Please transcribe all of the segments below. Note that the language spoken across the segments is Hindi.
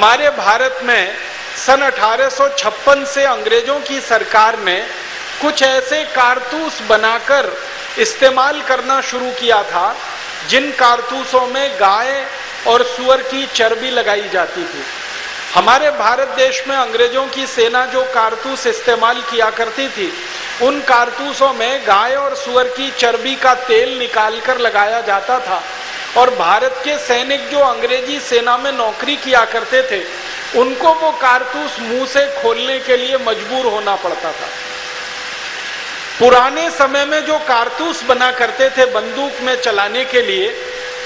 हमारे भारत में सन 1856 से अंग्रेजों की सरकार ने कुछ ऐसे कारतूस बनाकर इस्तेमाल करना शुरू किया था जिन कारतूसों में गाय और सूअर की चर्बी लगाई जाती थी। हमारे भारत देश में अंग्रेजों की सेना जो कारतूस इस्तेमाल किया करती थी, उन कारतूसों में गाय और सूअर की चर्बी का तेल निकालकर लगाया जाता था और भारत के सैनिक जो अंग्रेजी सेना में नौकरी किया करते थे, उनको वो कारतूस मुंह से खोलने के लिए मजबूर होना पड़ता था। पुराने समय में जो कारतूस बना करते थे बंदूक में चलाने के लिए,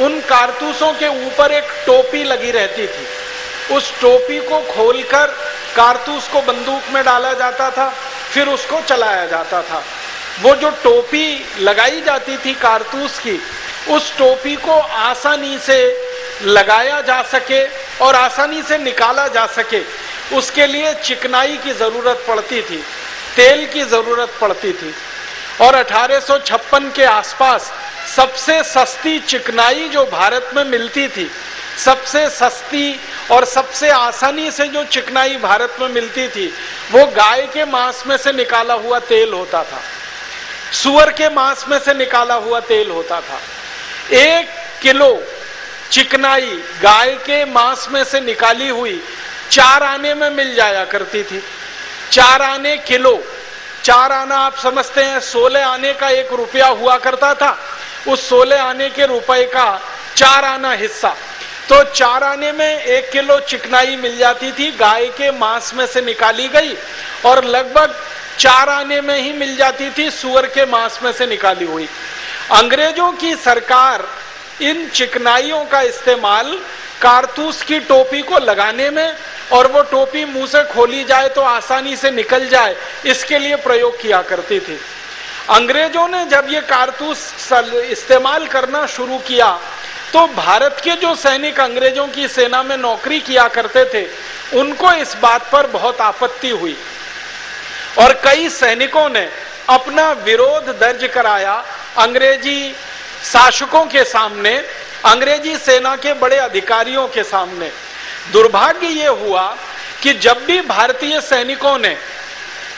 उन कारतूसों के ऊपर एक टोपी लगी रहती थी। उस टोपी को खोलकर कारतूस को बंदूक में डाला जाता था, फिर उसको चलाया जाता था। वो जो टोपी लगाई जाती थी कारतूस की, उस टोपी को आसानी से लगाया जा सके और आसानी से निकाला जा सके, उसके लिए चिकनाई की जरूरत पड़ती थी, तेल की जरूरत पड़ती थी। और 1856 के आसपास सबसे सस्ती चिकनाई जो भारत में मिलती थी, सबसे सस्ती और सबसे आसानी से जो चिकनाई भारत में मिलती थी, वो गाय के मांस में से निकाला हुआ तेल होता था, सूअर के मांस में से निकाला हुआ तेल होता था। 1 किलो चिकनाई गाय के मांस में से निकाली हुई 4 आने में मिल जाया करती थी। 4 आने किलो, 4 आना आप समझते हैं 16 आने का 1 रुपया हुआ करता था। उस 16 आने के रुपए का 4 आना हिस्सा, तो 4 आने में 1 किलो चिकनाई मिल जाती थी, गाय के मांस में से निकाली गई, और लगभग 4 आने में ही मिल जाती थी सूअर के मांस में से निकाली हुई। अंग्रेजों की सरकार इन चिकनाइयों का इस्तेमाल कारतूस की टोपी को लगाने में और वो टोपी मुंह से खोली जाए तो आसानी से निकल जाए, इसके लिए प्रयोग किया करती थी। अंग्रेजों ने जब ये कारतूस इस्तेमाल करना शुरू किया तो भारत के जो सैनिक अंग्रेजों की सेना में नौकरी किया करते थे, उनको इस बात पर बहुत आपत्ति हुई और कई सैनिकों ने अपना विरोध दर्ज कराया अंग्रेजी शासकों के सामने, अंग्रेजी सेना के बड़े अधिकारियों के सामने। दुर्भाग्य ये हुआ कि जब भी भारतीय सैनिकों ने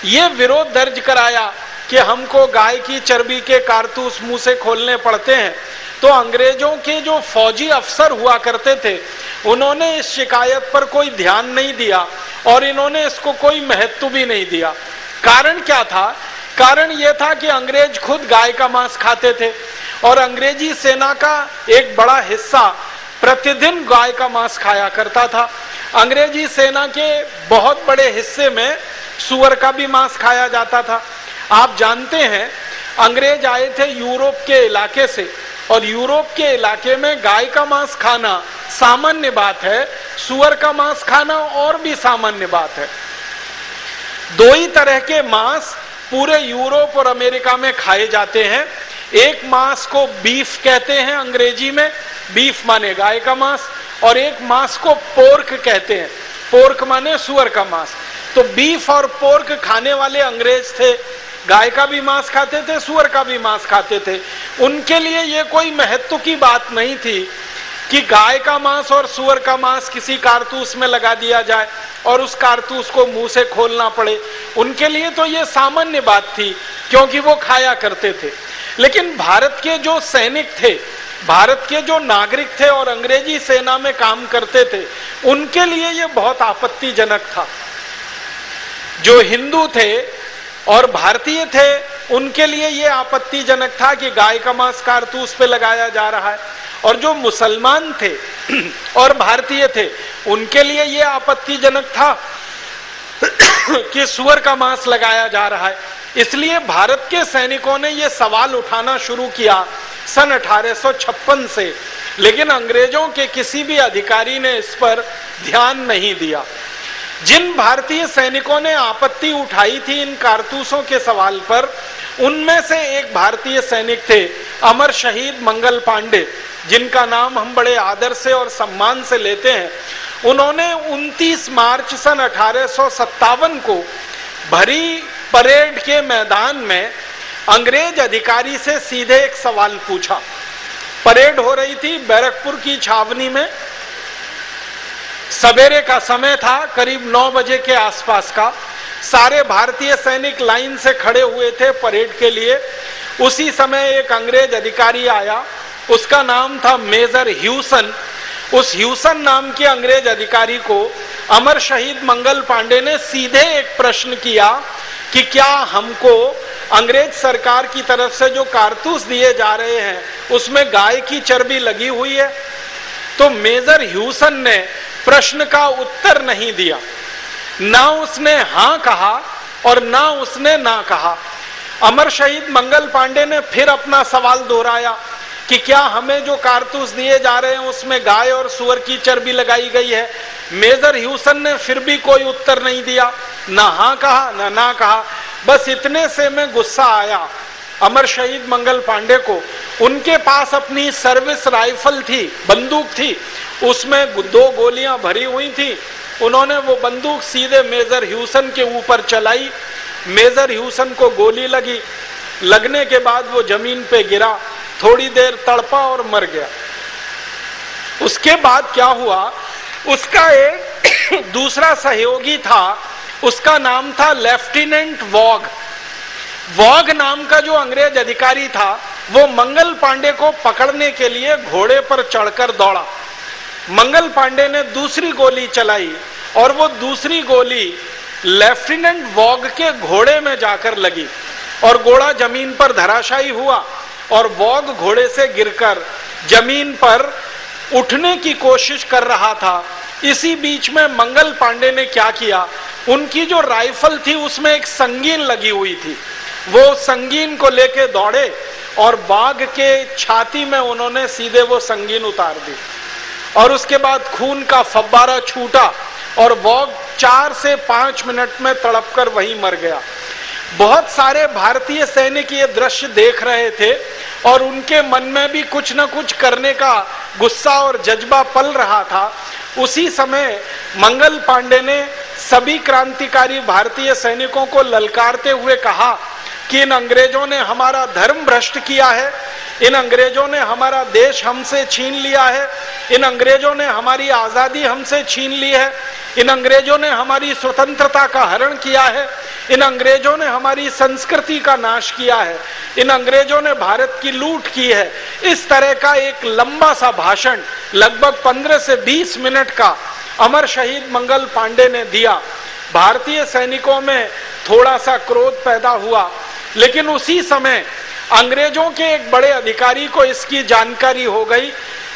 ये विरोध दर्ज कराया कि हमको गाय की चर्बी के कारतूस मुंह से खोलने पड़ते हैं, तो अंग्रेजों के जो फौजी अफसर हुआ करते थे, उन्होंने इस शिकायत पर कोई ध्यान नहीं दिया और इन्होंने इसको कोई महत्व भी नहीं दिया। कारण क्या था? कारण यह था कि अंग्रेज खुद गाय का मांस खाते थे और अंग्रेजी सेना का एक बड़ा हिस्सा प्रतिदिन गाय का मांस खाया करता था। अंग्रेजी सेना के बहुत बड़े हिस्से में सूअर का भी मांस खाया जाता था। आप जानते हैं, अंग्रेज आए थे यूरोप के इलाके से और यूरोप के इलाके में गाय का मांस खाना सामान्य बात है, सूअर का मांस खाना और भी सामान्य बात है। 2 ही तरह के मांस पूरे यूरोप और अमेरिका में खाए जाते हैं। एक मांस को बीफ कहते हैं अंग्रेजी में, बीफ माने गाय का मांस, और एक मांस को पोर्क कहते हैं, पोर्क माने सूअर का मांस। तो बीफ और पोर्क खाने वाले अंग्रेज थे, गाय का भी मांस खाते थे, सूअर का भी मांस खाते थे। उनके लिए ये कोई महत्व की बात नहीं थी कि गाय का मांस और सूअर का मांस किसी कारतूस में लगा दिया जाए और उस कारतूस को मुंह से खोलना पड़े। उनके लिए तो ये सामान्य बात थी क्योंकि वो खाया करते थे। लेकिन भारत के जो सैनिक थे, भारत के जो नागरिक थे और अंग्रेजी सेना में काम करते थे, उनके लिए ये बहुत आपत्तिजनक था। जो हिंदू थे और भारतीय थे, उनके लिए ये आपत्तिजनक था कि गाय का मांस कारतूस पे लगाया जा रहा है, और जो मुसलमान थे और भारतीय थे, उनके लिए ये आपत्तिजनक था कि सूअर का मांस लगाया जा रहा है। इसलिए भारत के सैनिकों ने ये सवाल उठाना शुरू किया सन 1856 से, लेकिन अंग्रेजों के किसी भी अधिकारी ने इस पर ध्यान नहीं दिया। जिन भारतीय सैनिकों ने आपत्ति उठाई थी इन कारतूसों के सवाल पर, उनमें से एक भारतीय सैनिक थे अमर शहीद मंगल पांडे, जिनका नाम हम बड़े आदर से और सम्मान से लेते हैं। उन्होंने 29 मार्च सन 1857 को भरी परेड के मैदान में अंग्रेज अधिकारी से सीधे एक सवाल पूछा। परेड हो रही थी बैरकपुर की छावनी में, सवेरे का समय था, करीब 9 बजे के आसपास का। सारे भारतीय सैनिक लाइन से खड़े हुए थे परेड के लिए। उसी समय एक अंग्रेज अधिकारी आया, उसका नाम था मेजर ह्यूसन। उस ह्यूसन नाम के अंग्रेज अधिकारी को अमर शहीद मंगल पांडे ने सीधे एक प्रश्न किया कि क्या हमको अंग्रेज सरकार की तरफ से जो कारतूस दिए जा रहे हैं उसमें गाय की चर्बी लगी हुई है? तो मेजर ह्यूसन ने प्रश्न का उत्तर नहीं दिया, ना उसने हां कहा और ना उसने ना कहा। अमर शहीद मंगल पांडे ने फिर अपना सवाल दोहराया कि क्या हमें जो कारतूस दिए जा रहे हैं उसमें गाय और सुअर की चर्बी लगाई गई है? मेजर ह्यूसन ने फिर भी कोई उत्तर नहीं दिया, ना हाँ कहा ना ना कहा। बस इतने से में गुस्सा आया अमर शहीद मंगल पांडे को। उनके पास अपनी सर्विस राइफल थी, बंदूक थी, उसमें 2 गोलियां भरी हुई थी। उन्होंने वो बंदूक सीधे मेजर ह्यूसन के ऊपर चलाई। मेजर ह्यूसन को गोली लगी, लगने के बाद वो जमीन पे गिरा, थोड़ी देर तड़पा और मर गया। उसके बाद क्या हुआ, उसका एक दूसरा सहयोगी था, उसका नाम था लेफ्टिनेंट वॉग। वॉग नाम का जो अंग्रेज अधिकारी था वो मंगल पांडे को पकड़ने के लिए घोड़े पर चढ़कर दौड़ा। मंगल पांडे ने दूसरी गोली चलाई और वो दूसरी गोली लेफ्टिनेंट वॉग के घोड़े में जाकर लगी और घोड़ा जमीन पर धराशायी हुआ और वॉग घोड़े से गिरकर जमीन पर उठने की कोशिश कर रहा था। इसी बीच में मंगल पांडे ने क्या किया, उनकी जो राइफल थी उसमें एक संगीन लगी हुई थी, वो संगीन को लेके दौड़े और बाघ के छाती में उन्होंने सीधे वो संगीन उतार दी और उसके बाद खून का फव्वारा छूटा और वॉग 4 से 5 मिनट में तड़पकर वहीं मर गया। बहुत सारे भारतीय सैनिक ये दृश्य देख रहे थे और उनके मन में भी कुछ न कुछ करने का गुस्सा और जज्बा पल रहा था। उसी समय मंगल पांडे ने सभी क्रांतिकारी भारतीय सैनिकों को ललकारते हुए कहा कि इन अंग्रेजों ने हमारा धर्म भ्रष्ट किया है, इन अंग्रेजों ने हमारा देश हमसे छीन लिया है, इन अंग्रेजों ने हमारी आजादी हमसे छीन ली है, इन अंग्रेजों ने हमारी स्वतंत्रता का हरण किया है, इन अंग्रेजों ने हमारी संस्कृति का नाश किया है, इन अंग्रेजों ने भारत की लूट की है। इस तरह का एक लंबा सा भाषण लगभग 15 से 20 मिनट का अमर शहीद मंगल पांडे ने दिया। भारतीय सैनिकों में थोड़ा सा क्रोध पैदा हुआ, लेकिन उसी समय अंग्रेजों के एक बड़े अधिकारी को इसकी जानकारी हो गई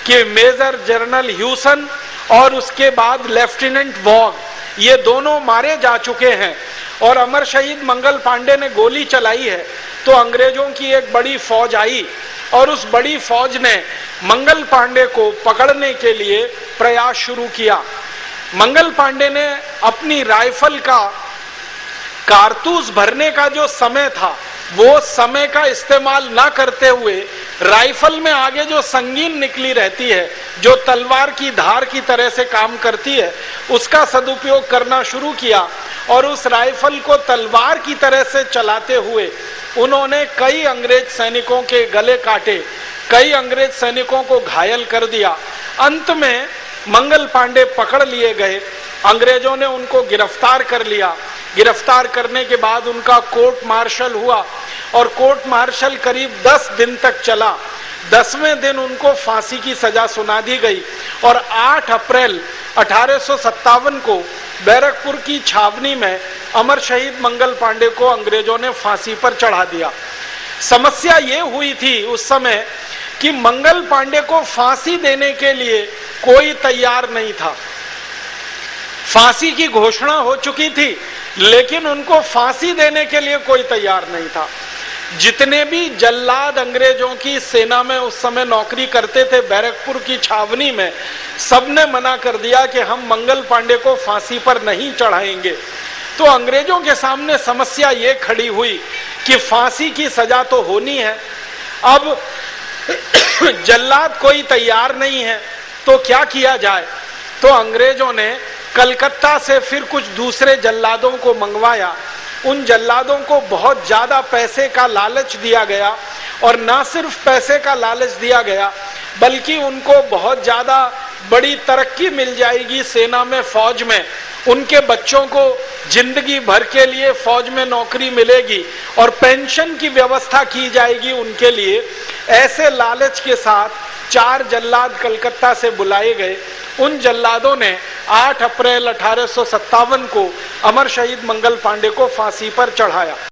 कि मेजर जनरल ह्यूसन और उसके बाद लेफ्टिनेंट वॉग ये दोनों मारे जा चुके हैं और अमर शहीद मंगल पांडे ने गोली चलाई है। तो अंग्रेजों की एक बड़ी फौज आई और उस बड़ी फौज ने मंगल पांडे को पकड़ने के लिए प्रयास शुरू किया। मंगल पांडे ने अपनी राइफल का कारतूस भरने का जो समय था वो समय का इस्तेमाल ना करते हुए राइफल में आगे जो संगीन निकली रहती है, जो तलवार की धार की तरह से काम करती है, उसका सदुपयोग करना शुरू किया और उस राइफल को तलवार की तरह से चलाते हुए उन्होंने कई अंग्रेज सैनिकों के गले काटे, कई अंग्रेज सैनिकों को घायल कर दिया। अंत में मंगल पांडे पकड़ लिए गए, अंग्रेजों ने उनको गिरफ्तार कर लिया। गिरफ्तार करने के बाद उनका कोर्ट मार्शल हुआ और कोर्ट मार्शल करीब 10 दिन तक चला। 10वें दिन उनको फांसी की सजा सुना दी गई और 8 अप्रैल 1857 को बैरकपुर की छावनी में अमर शहीद मंगल पांडे को अंग्रेजों ने फांसी पर चढ़ा दिया। समस्या ये हुई थी उस समय कि मंगल पांडे को फांसी देने के लिए कोई तैयार नहीं था। फांसी की घोषणा हो चुकी थी लेकिन उनको फांसी देने के लिए कोई तैयार नहीं था। जितने भी जल्लाद अंग्रेजों की सेना में उस समय नौकरी करते थे बैरकपुर की छावनी में, सबने मना कर दिया कि हम मंगल पांडे को फांसी पर नहीं चढ़ाएंगे। तो अंग्रेजों के सामने समस्या ये खड़ी हुई कि फांसी की सजा तो होनी है, अब जल्लाद कोई तैयार नहीं है तो क्या किया जाए। तो अंग्रेजों ने कलकत्ता से फिर कुछ दूसरे जल्लादों को मंगवाया। उन जल्लादों को बहुत ज्यादा पैसे का लालच दिया गया और ना सिर्फ पैसे का लालच दिया गया बल्कि उनको बहुत ज्यादा बड़ी तरक्की मिल जाएगी सेना में, फौज में, उनके बच्चों को जिंदगी भर के लिए फौज में नौकरी मिलेगी और पेंशन की व्यवस्था की जाएगी उनके लिए, ऐसे लालच के साथ 4 जल्लाद कलकत्ता से बुलाए गए। उन जल्लादों ने 8 अप्रैल 1857 को अमर शहीद मंगल पांडे को फांसी पर चढ़ाया।